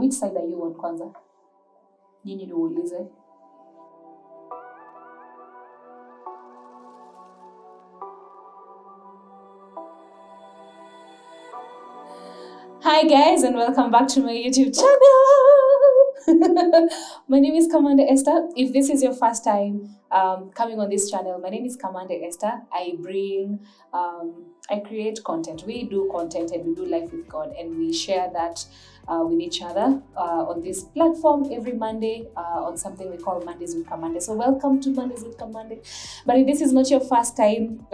which side are you on kwanza? Nyinyi niulize. Hi guys, and welcome back to my YouTube channel. My name is Kamande Esther. If this is your first time coming on this channel, my name is Kamande Esther. I create content. We do content and we do life with God, and we share that with each other on this platform every Monday on something we call Mondays with Kamande. So welcome to Mondays with Kamande. But if this is not your first time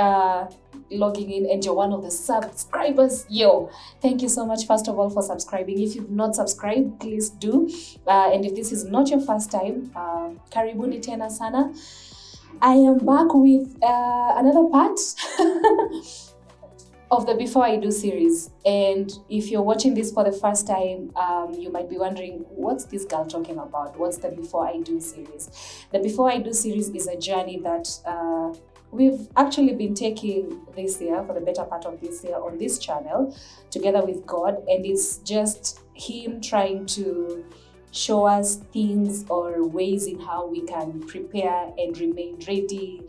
logging in and you're one of the subscribers, thank you so much first of all for subscribing. If you've not subscribed, please do. And if this is not your first time, karibuni tena sana. I am back with another part of the Before I Do series. And if you're watching this for the first time, you might be wondering, what's this girl talking about? What's the Before I Do series? The Before I Do series is a journey that we've actually been taking this year, for the better part of this year, on this channel, together with God. And it's just Him trying to show us things or ways in how we can prepare and remain ready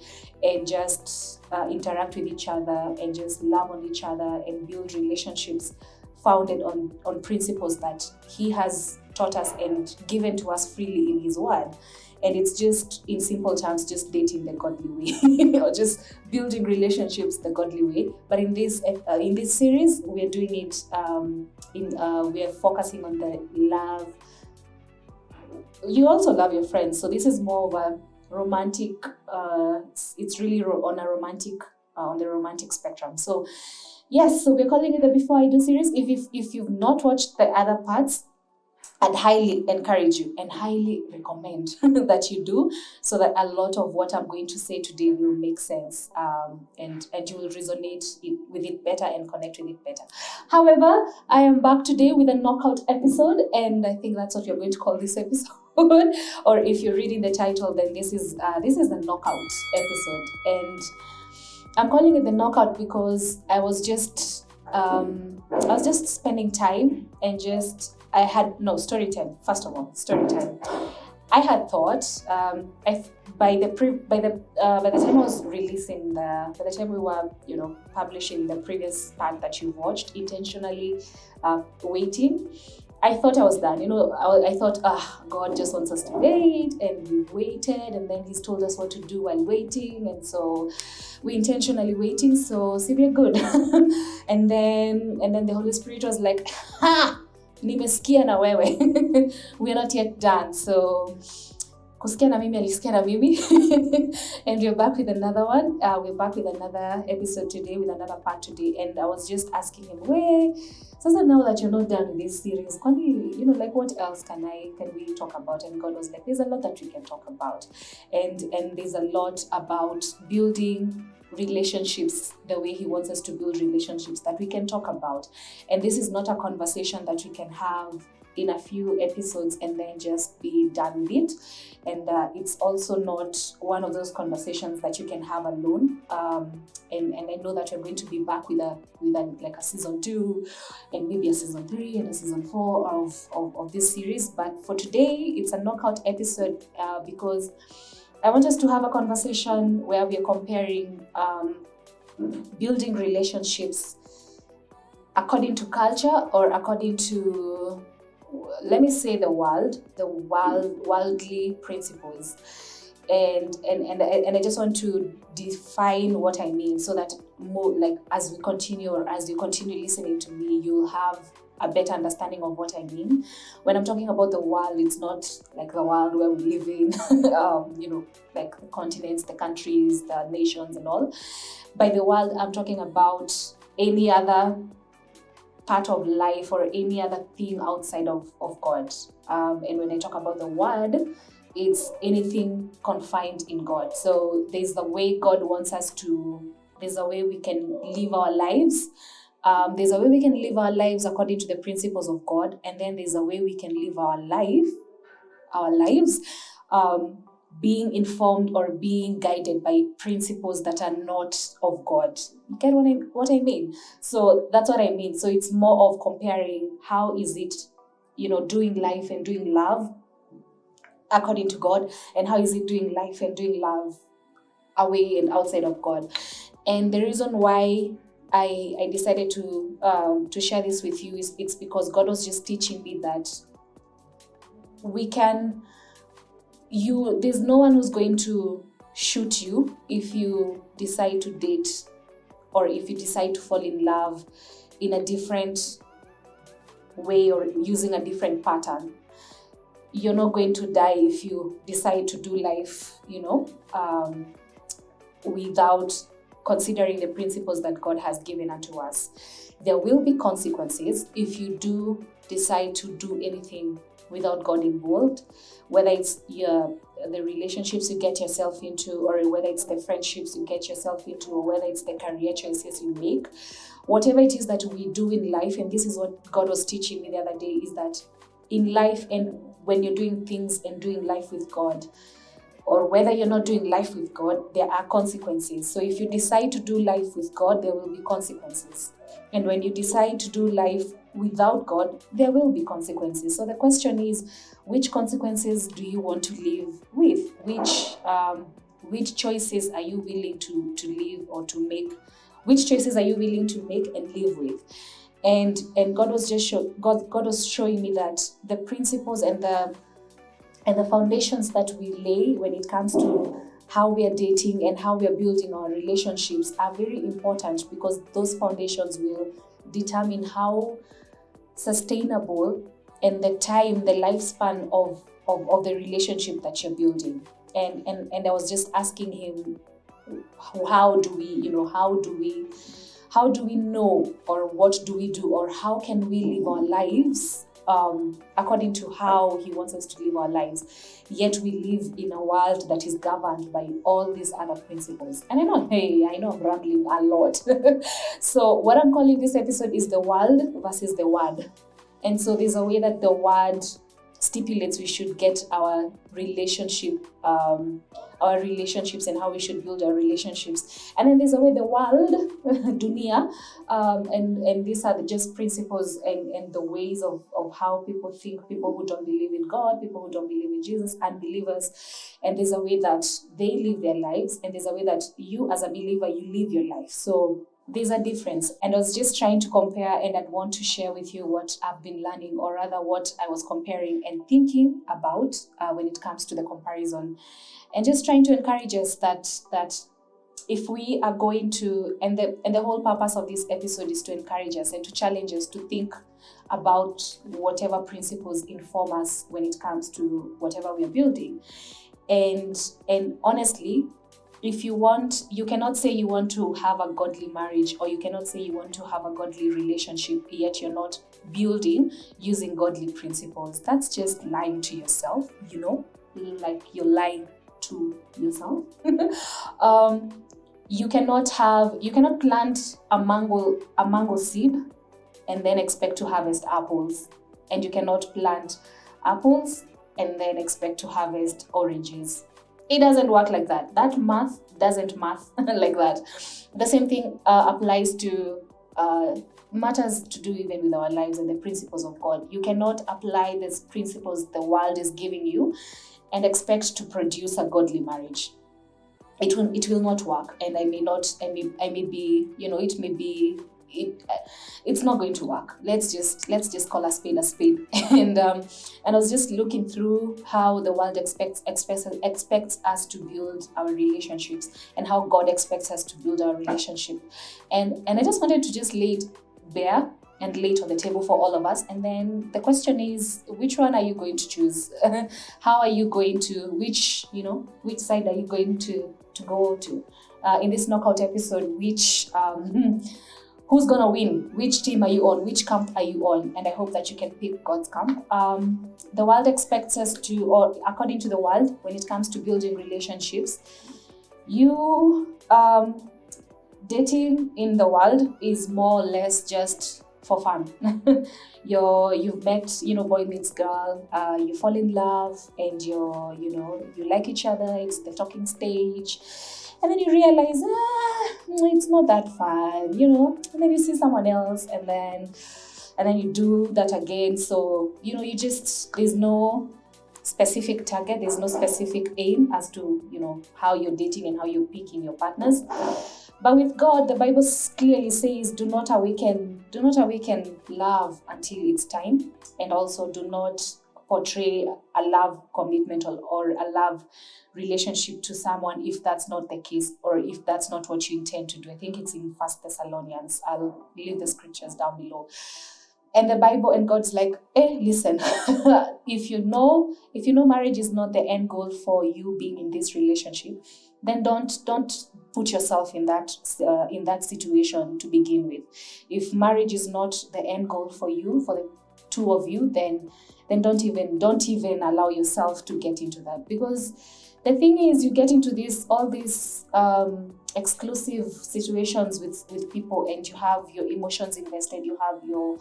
and just interact with each other and just love on each other and build relationships founded on principles that He has taught us and given to us freely in His Word. And it's just, in simple terms, just dating the godly way, or just building relationships the godly way. But in this series, we are doing it we are focusing on the love. You also love your friends, so this is more of a romantic. It's really on the romantic spectrum. So yes, so we're calling it the Before I Do series. If you've not watched the other parts, I'd highly encourage you and highly recommend that you do, so that a lot of what I'm going to say today will make sense, and you will resonate with it better and connect with it better. However, I am back today with a knockout episode, and I think that's what you're going to call this episode. Or if you're reading the title, then this is the knockout episode. And I'm calling it the knockout because I was just spending time and story time. First of all, story time. I had thought by the time I was releasing by the time we were publishing the previous part that you watched, intentionally waiting, I thought I was done. I thought, God just wants us to wait, and we waited, and then He's told us what to do while waiting, and so we intentionally waiting. So see, we're good. and then the Holy Spirit was like, nimesikia na wewe. We're not yet done. So kusikia na mimi alisikia na mimi. And we're back with another one. We're back with another episode today, with another part today. And I was just asking him, so now that you're not done with this series, what else can we talk about? And God was like, there's a lot that we can talk about. And there's a lot about building relationships the way He wants us to build relationships that we can talk about. And this is not a conversation that we can have in a few episodes and then just be done with it. And it's also not one of those conversations that you can have alone. And I know that we're going to be back with a season 2 and maybe a season 3 and a season 4 of this series. But for today, it's a knockout episode because I want us to have a conversation where we are comparing building relationships according to culture, or according to, let me say, the worldly principles. And I just want to define what I mean, so that more as you continue listening to me, you'll have a better understanding of what I mean. When I'm talking about the world, it's not like the world where we live in, like the continents, the countries, the nations and all. By the world, I'm talking about any other part of life or any other thing outside of God. And when I talk about the word, it's anything confined in God. So there's the way God wants us to, there's a way we can live our lives. There's a way we can live our lives according to the principles of God, and then there's a way we can live our lives being informed or being guided by principles that are not of God. You get what I mean? So that's what I mean. So it's more of comparing how is it, doing life and doing love according to God, and how is it doing life and doing love away and outside of God. And the reason why I decided to share this with you is it's because God was just teaching me that there's no one who's going to shoot you if you decide to date or if you decide to fall in love in a different way or using a different pattern. You're not going to die if you decide to do life, without considering the principles that God has given unto us. There will be consequences if you do decide to do anything without God involved, whether it's the relationships you get yourself into, or whether it's the friendships you get yourself into, or whether it's the career choices you make. Whatever it is that we do in life, and this is what God was teaching me the other day, is that in life, and when you're doing things and doing life with God, or whether you're not doing life with God, there are consequences. So if you decide to do life with God, there will be consequences. And when you decide to do life without God, there will be consequences. So the question is, which consequences do you want to live with? Which choices are you willing to live or to make? Which choices are you willing to make and live with? And God was God was showing me that the principles and the foundations that we lay when it comes to how we are dating and how we are building our relationships are very important, because those foundations will determine how sustainable and the lifespan of the relationship that you're building. And I was just asking him, how do we know, or what do we do, or how can we live our lives according to how he wants us to live our lives, yet we live in a world that is governed by all these other principles. And I know I'm rambling a lot. So what I'm calling this episode is the world versus the word. And so there's a way that the word stipulates we should get our relationships and how we should build our relationships. And then there's a way the world, dunia, and these are just principles and the ways of how people think, people who don't believe in God, people who don't believe in Jesus, unbelievers. And there's a way that they live their lives, and there's a way that you as a believer, you live your life. So there's a difference. And I was just trying to compare, and I'd want to share with you what I've been learning, or rather what I was comparing and thinking about when it comes to the comparison. And just trying to encourage us that if we are going to, and the whole purpose of this episode is to encourage us and to challenge us to think about whatever principles inform us when it comes to whatever we are building. And honestly, if you cannot say you want to have a godly marriage, or you cannot say you want to have a godly relationship, yet you're not building using godly principles. That's just lying to yourself, like you're lying to yourself. You cannot plant a mango seed and then expect to harvest apples, and you cannot plant apples and then expect to harvest oranges. It doesn't work like that. That math doesn't math like that. The same thing applies to matters to do even with our lives and the principles of God. You cannot apply these principles the world is giving you and expect to produce a godly marriage. It will not work, and it's not going to work. Let's just call a spade a spade. And I was just looking through how the world expects us to build our relationships, and how God expects us to build our relationship. And I just wanted to just lay it bare and lay it on the table for all of us. And then the question is, which one are you going to choose? How are you going to, which side are you going to go to? In this knockout episode, who's gonna win? Which team are you on? Which camp are you on? And I hope that you can pick God's camp. The world expects us to, or according to the world, when it comes to building relationships, dating in the world is more or less just for fun. You've met, boy meets girl, you fall in love, and you like each other. It's the talking stage. And then you realize, it's not that fun, and then you see someone else, and and then you do that again. So, you just, there's no specific target, there's no specific aim as to, how you're dating and how you're picking your partners. But with God, the Bible clearly says, do not awaken love until it's time, and also do not portray a love commitment or a love relationship to someone if that's not the case, or if that's not what you intend to do. I think it's in 1 Thessalonians. I'll leave the scriptures down below. And the Bible and God's like, listen, if you know marriage is not the end goal for you being in this relationship, then don't put yourself in that situation to begin with. If marriage is not the end goal for you, for the two of you, then don't even allow yourself to get into that. Because the thing is, you get into all these exclusive situations with people, and you have your emotions invested, you have your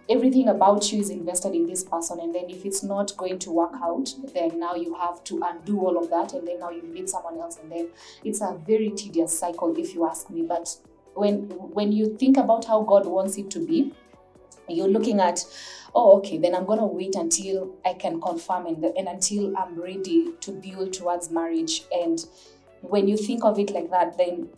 everything about you is invested in this person, and then if it's not going to work out, then now you have to undo all of that, and then now you meet someone else, and then it's a very tedious cycle, if you ask me. But when you think about how God wants it to be, you're looking at, okay, then I'm going to wait until I can confirm and until I'm ready to build towards marriage. And when you think of it like that, then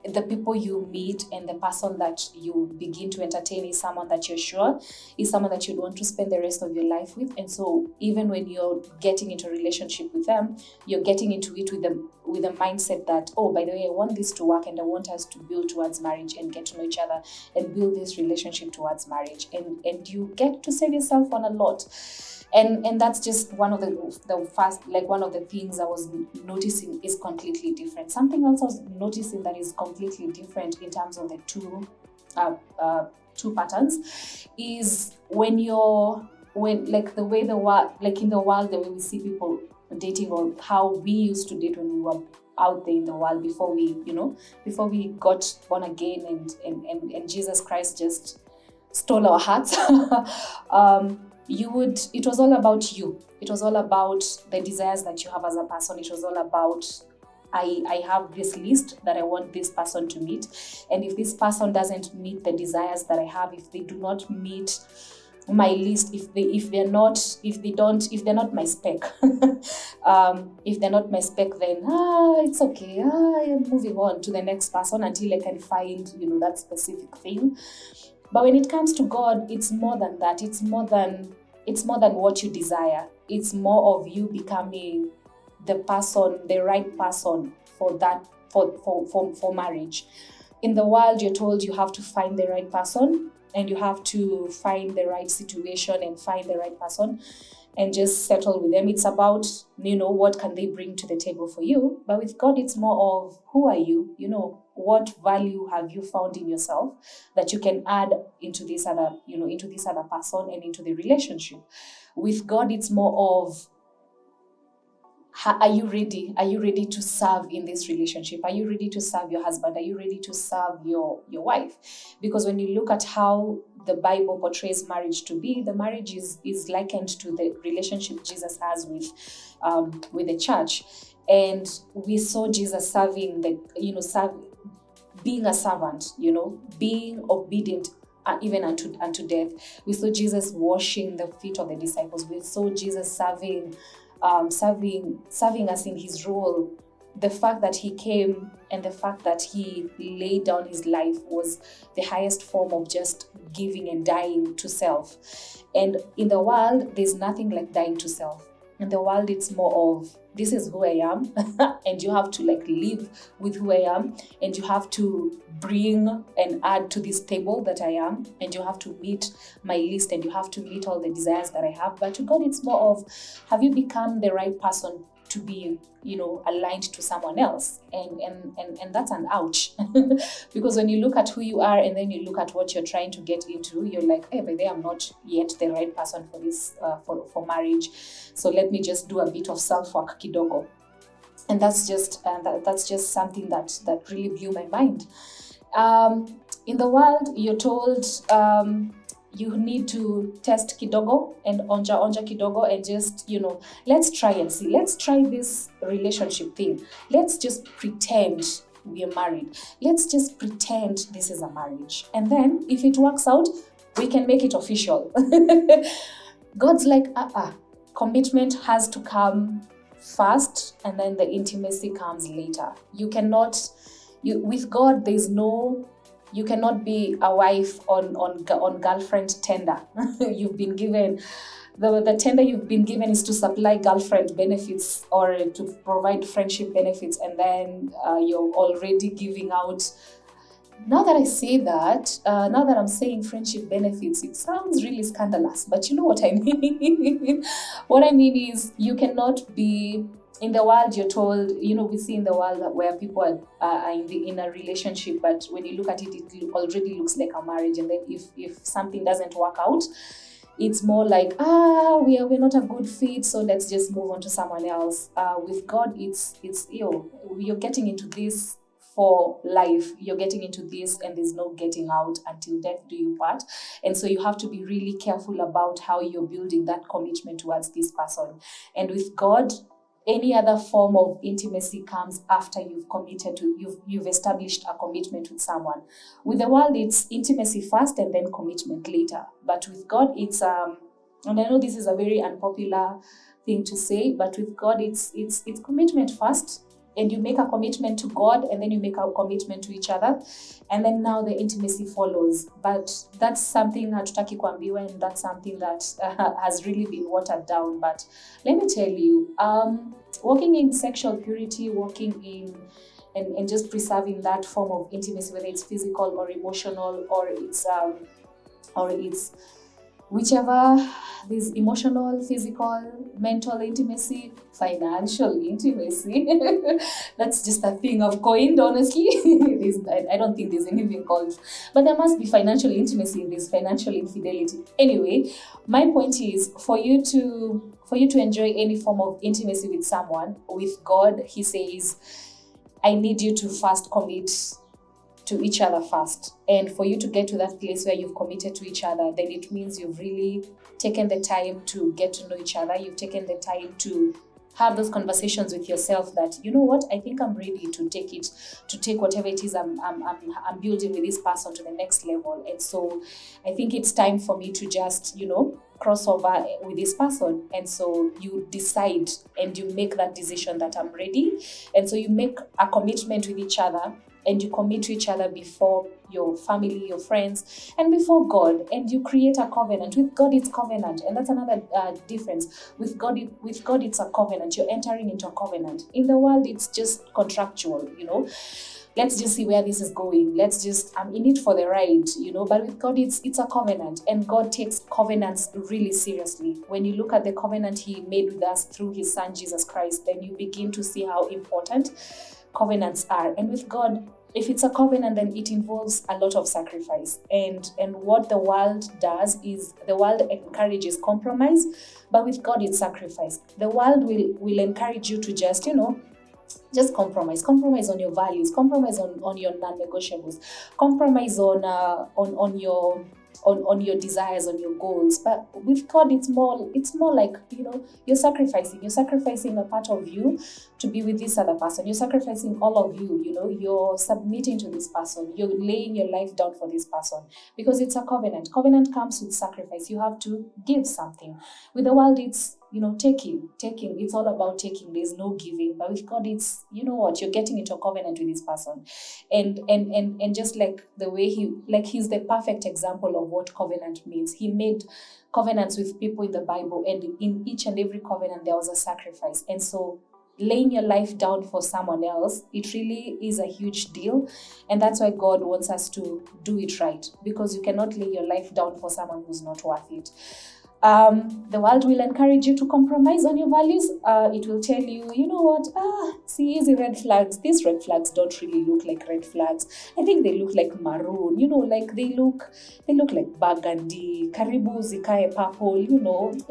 the people you meet and the person that you begin to entertain is someone that you're sure is someone that you'd want to spend the rest of your life with. And so even when you're getting into a relationship with them, you're getting into it with a mindset that, by the way, I want this to work, and I want us to build towards marriage and get to know each other and build this relationship towards marriage. And you get to save yourself on a lot. And that's just one of the first, like one of the things I was noticing is completely different. Something else I was noticing that is completely different in terms of the two patterns is when like the way in the world, the way we see people dating, or how we used to date when we were out there in the world before we got born again and Jesus Christ just stole our hearts. It was all about you. It was all about the desires that you have as a person. It was all about, I have this list that I want this person to meet. And if this person doesn't meet the desires that I have, if they do not meet my list, if they're not my spec, if they're not my spec, then it's okay. I'm moving on to the next person until I can find, that specific thing. But when it comes to God, it's more than that. It's more than what you desire. It's more of you becoming the right person for that, for marriage. In the world, you're told you have to find the right person, and you have to find the right situation and find the right person and just settle with them. It's about, what can they bring to the table for you? But with God, it's more of, who are you? What value have you found in yourself that you can add into this other person and into the relationship? With God, it's more of, are you ready? Are you ready to serve in this relationship? Are you ready to serve your husband? Are you ready to serve your wife? Because when you look at how the Bible portrays marriage to be, the marriage is likened to the relationship Jesus has with the church. And we saw Jesus serving being a servant, being obedient even unto death. We saw Jesus washing the feet of the disciples. We saw Jesus serving us in his role. The fact that he came and the fact that he laid down his life was the highest form of just giving and dying to self. And in the world, there's nothing like dying to self. In the world, it's more of, this is who I am, and you have to live with who I am, and you have to bring and add to this table that I am, and you have to meet my list, and you have to meet all the desires that I have. But to God, it's more of, have you become the right person to be, aligned to someone else? And that's an ouch. Because when you look at who you are and then you look at what you're trying to get into, you're like, hey, but I'm not yet the right person for this, for marriage. So let me just do a bit of self-work kidogo. And that's just something that really blew my mind. In the world, you're told, you need to test kidogo and onja kidogo and just, let's try and see. Let's try this relationship thing. Let's just pretend we are married. Let's just pretend this is a marriage. And then if it works out, we can make it official. God's like, commitment has to come first, and then the intimacy comes later. You cannot, with God, you cannot be a wife on girlfriend tender. You've been given, the tender you've been given is to supply girlfriend benefits or to provide friendship benefits, and then you're already giving out. Now that I say that, now that I'm saying friendship benefits, it sounds really scandalous, but you know what I mean. What I mean is, you cannot be in the world. You're told, we see in the world where people are in a relationship, but when you look at it, it already looks like a marriage. And then if something doesn't work out, it's more like, we're not a good fit, so let's just move on to someone else. With God, it's you're getting into this for life. You're getting into this, and there's no getting out until death do you part. And so you have to be really careful about how you're building that commitment towards this person. And with God, any other form of intimacy comes after you've committed to, you've established a commitment with someone. With the world, it's intimacy first and then commitment later. But with God, it's and I know this is a very unpopular thing to say, but with God, it's commitment first, and you make a commitment to God, and then you make a commitment to each other, and then now the intimacy follows. But that's something hatutaki kuambiwa, and that's something that has really been watered down. But let me tell you, walking in sexual purity, walking in and just preserving that form of intimacy, whether it's physical or emotional, or it's whichever, this emotional, physical, mental intimacy, financial intimacy. That's just a thing I've coined, honestly. I don't think there's anything called, but there must be financial intimacy in this, financial infidelity. Anyway, my point is, for you to enjoy any form of intimacy with someone, with God, he says, I need you to first commit to each other first. And for you to get to that place where you've committed to each other, then it means you've really taken the time to get to know each other. You've taken the time to have those conversations with yourself that, you know what, I think I'm ready to take whatever it is I'm building with this person to the next level. And so I think it's time for me to just, cross over with this person. And so you decide and you make that decision that I'm ready. And so you make a commitment with each other, and you commit to each other before your family, your friends, and before God, and you create a covenant. With God, it's covenant, and that's another difference. With God, it's a covenant. You're entering into a covenant. In the world, it's just contractual. Let's just see where this is going. I'm in it for the ride. But with God, it's a covenant, and God takes covenants really seriously. When you look at the covenant He made with us through His Son Jesus Christ, then you begin to see how important covenants are. And with God, if it's a covenant, then it involves a lot of sacrifice. And what the world does is, the world encourages compromise, but with God, it's sacrifice. The world will encourage you to just compromise on your values, compromise on your non-negotiables, compromise on your desires, on your goals. But with God, it's more like, you're sacrificing a part of you to be with this other person. You're sacrificing all of you, you're submitting to this person. You're laying your life down for this person, because it's a covenant. Covenant comes with sacrifice. You have to give something. With the world, it's taking. It's all about taking. There's no giving. But with God, it's, you're getting into a covenant with this person. And just like the way he's the perfect example of what covenant means. He made covenants with people in the Bible, and in each and every covenant, there was a sacrifice. And so laying your life down for someone else, it really is a huge deal. And that's why God wants us to do it right, because you cannot lay your life down for someone who's not worth it. The world will encourage you to compromise on your values. It will tell you, you know what, see, easy red flags. These red flags don't really look like red flags. I think they look like maroon, like they look like burgundy, karibu zikae purple,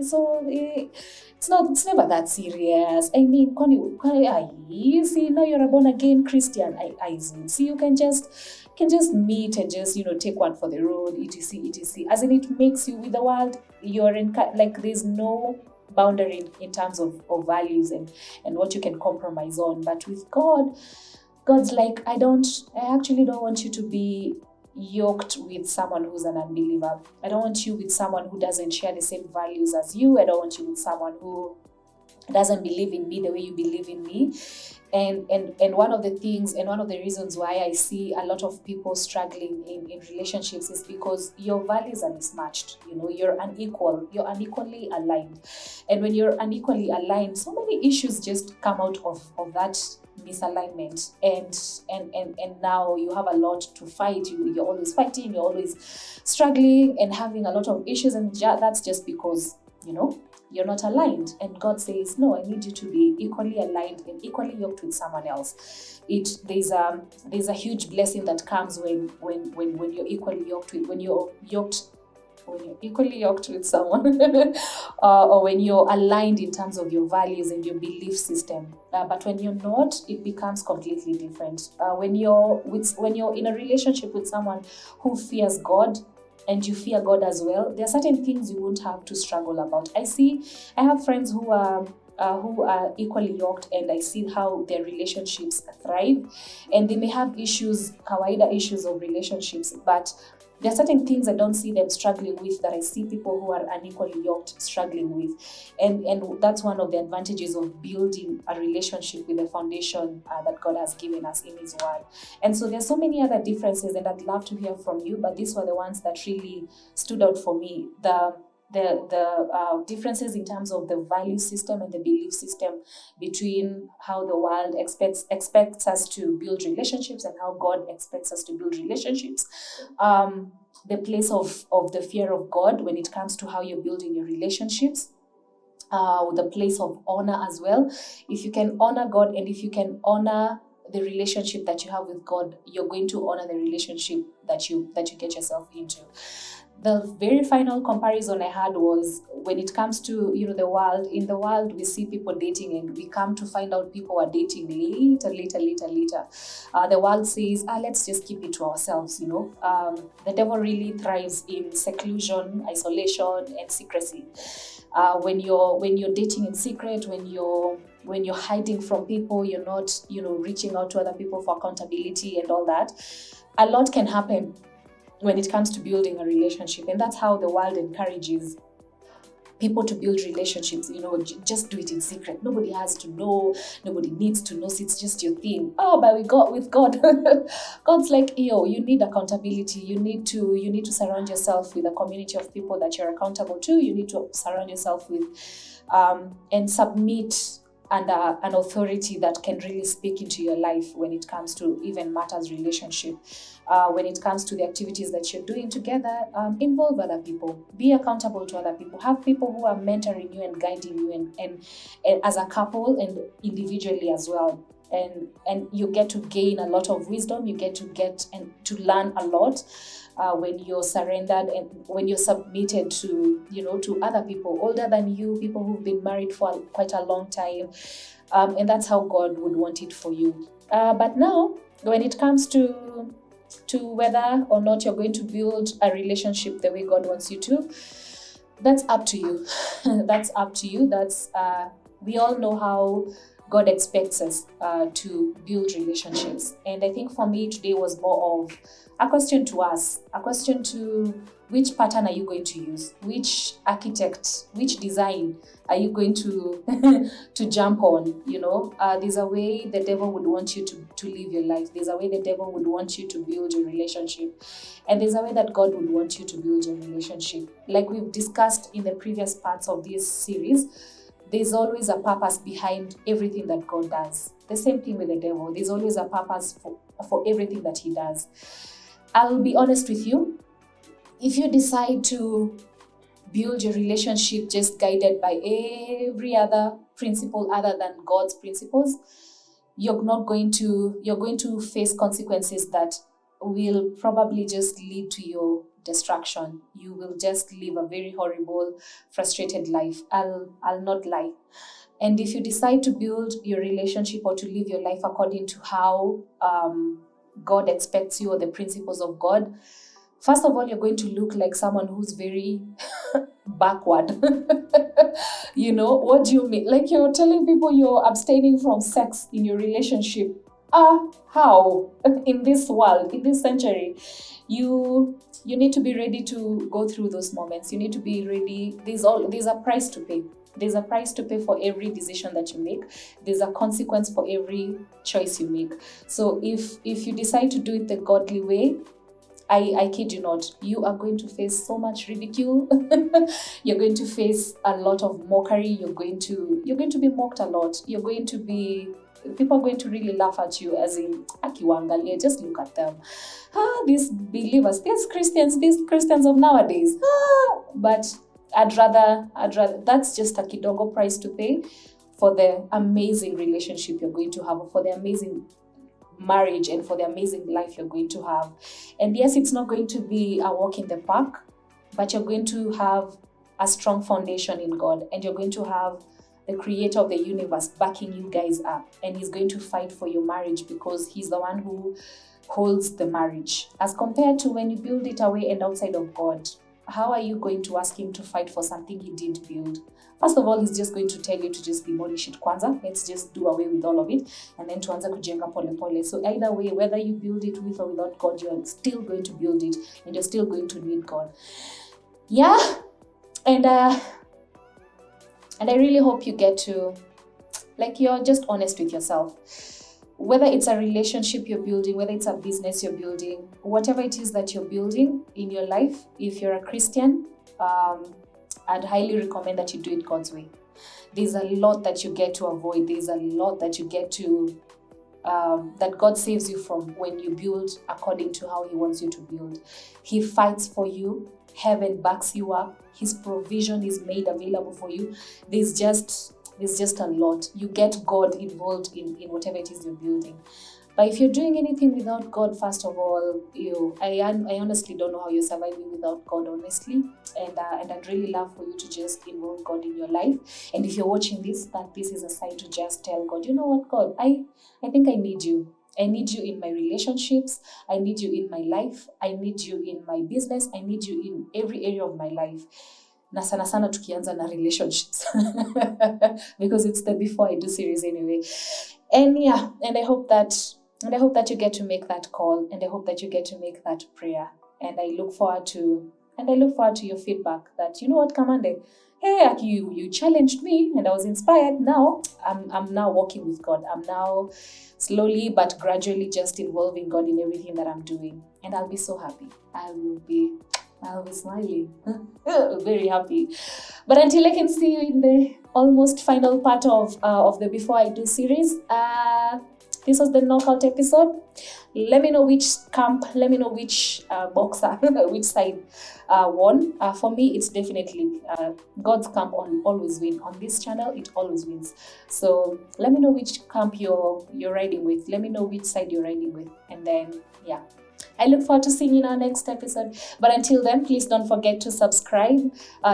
So it's never that serious. I mean, you see, now you're a born again Christian. See, you can just meet and just take one for the road, etc. As in, it makes you, with the world, you're in, like, there's no boundary in terms of values and what you can compromise on. But with God, God's like, I actually don't want you to be yoked with someone who's an unbeliever. I don't want you with someone who doesn't share the same values as you. I don't want you with someone who doesn't believe in me the way you believe in me. And one of the things and one of the reasons why I see a lot of people struggling in relationships is because your values are mismatched. You're unequally aligned. And when you're unequally aligned, so many issues just come out of that misalignment, and now you have a lot to fight. You're always fighting, you're always struggling and having a lot of issues, and that's just because you're not aligned. And God says, no, I need you to be equally aligned and equally yoked with someone else. There's a huge blessing that comes when you're equally yoked with, when you're equally yoked with someone, or when you're aligned in terms of your values and your belief system. But when you're not, it becomes completely different. When you're in a relationship with someone who fears God, and you fear God as well, there are certain things you won't have to struggle about. I have friends who are equally yoked, and I see how their relationships thrive. And they may have issues, kawaida issues of relationships, but there are certain things I don't see them struggling with that I see people who are unequally yoked struggling with. And that's one of the advantages of building a relationship with the foundation that God has given us in His Word. And so there's so many other differences, and I'd love to hear from you, but these were the ones that really stood out for me. The differences in terms of the value system and the belief system between how the world expects us to build relationships and how God expects us to build relationships. The place of the fear of God when it comes to how you're building your relationships. The place of honor as well. If you can honor God, and if you can honor the relationship that you have with God, you're going to honor the relationship that you get yourself into. The very final comparison I had was when it comes to the world. In the world, we see people dating, and we come to find out people are dating later. The world says, let's just keep it to ourselves. The devil really thrives in seclusion, isolation, and secrecy. When you're dating in secret, when you're hiding from people, you're not reaching out to other people for accountability and all that, a lot can happen when it comes to building a relationship. And that's how the world encourages people to build relationships. Just do it in secret. Nobody has to know. Nobody needs to know. So it's just your thing. But with God, God's like, you need accountability. You need to surround yourself with a community of people that you're accountable to. You need to surround yourself with and submit under an authority that can really speak into your life when it comes to even matters relationship. When it comes to the activities that you're doing together, involve other people. Be accountable to other people. Have people who are mentoring you and guiding you, and as a couple and individually as well. And you get to gain a lot of wisdom. You get to learn a lot when you're surrendered and when you're submitted to other people older than you, people who've been married for quite a long time, and that's how God would want it for you. But now, when it comes to whether or not you're going to build a relationship the way God wants you to, that's up to you. That's up to you. We all know how God expects us to build relationships. And I think for me today was more of a question to us, a question to which pattern are you going to use? Which architect, which design are you going to to jump on? There's a way the devil would want you to live your life. There's a way the devil would want you to build your relationship. And there's a way that God would want you to build your relationship. Like we've discussed in the previous parts of this series, there's always a purpose behind everything that God does. The same thing with the devil. There's always a purpose for everything that he does. I'll be honest with you. If you decide to build your relationship just guided by every other principle other than God's principles, you're going to face consequences that will probably just lead to your destruction. You will just live a very horrible, frustrated life. I'll not lie. And if you decide to build your relationship or to live your life according to how God expects you or the principles of God, first of all, you're going to look like someone who's very backward. What do you mean? Like you're telling people you're abstaining from sex in your relationship. how in this world, in this century, you need to be ready to go through those moments. You need to be ready. There's a price to pay. There's a price to pay for every decision that you make. There's a consequence for every choice you make. So if you decide to do it the godly way, I kid you not, you are going to face so much ridicule. You're going to face a lot of mockery. You're going to be mocked a lot. People are going to really laugh at you, as in, akiwangalia, just look at them. These believers, these Christians of nowadays. But I'd rather, that's just a kidogo price to pay for the amazing relationship you're going to have, or for the amazing marriage, and for the amazing life you're going to have. And yes, it's not going to be a walk in the park, but you're going to have a strong foundation in God, and you're going to have the creator of the universe backing you guys up, and he's going to fight for your marriage, because he's the one who holds the marriage, as compared to when you build it away and outside of God. How are you going to ask him to fight for something he didn't build? First of all, he's just going to tell you to just demolish it kwanza. Let's just do away with all of it, and then tuanza kujenga pole pole. So either way, whether you build it with or without God, you're still going to build it, and you're still going to need God. Yeah, and I really hope you get to, like, you're just honest with yourself. Whether it's a relationship you're building, whether it's a business you're building, whatever it is that you're building in your life, if you're a Christian, I'd highly recommend that you do it God's way. There's a lot that you get to avoid. There's a lot that you get to, that God saves you from when you build according to how he wants you to build. He fights for you. Heaven backs you up. His provision is made available for you. There's just a lot. You get God involved in whatever it is you're building. But if you're doing anything without God, first of all, I honestly don't know how you're surviving without God, honestly. And I'd really love for you to just involve God in your life. And if you're watching this, that this is a sign to just tell God, you know what, God, I think I need you. I need you in my relationships. I need you in my life. I need you in my business. I need you in every area of my life. Na sana sana tukianza na relationships. Because it's the Before I Do series anyway. And yeah, and I hope that you get to make that call, and I hope that you get to make that prayer. And I look forward to your feedback, that, you know what, Kamande, hey, you challenged me and I was inspired. Now I'm now walking with God. I'm now slowly but gradually just involving God in everything that I'm doing. And I'll be so happy. I'll be smiling. Very happy. But until I can see you in the almost final part of the Before I Do series, this was the knockout episode. Let me know which camp, let me know which boxer, which side won. For me, it's definitely God's camp always win. On this channel, it always wins. So let me know which camp you're riding with. Let me know which side you're riding with. And then, yeah. I look forward to seeing you in our next episode. But until then, please don't forget to subscribe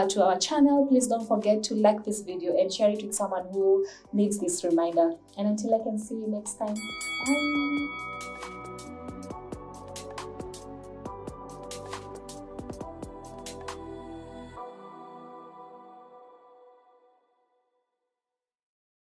to our channel. Please don't forget to like this video and share it with someone who needs this reminder. And until I can see you next time, bye.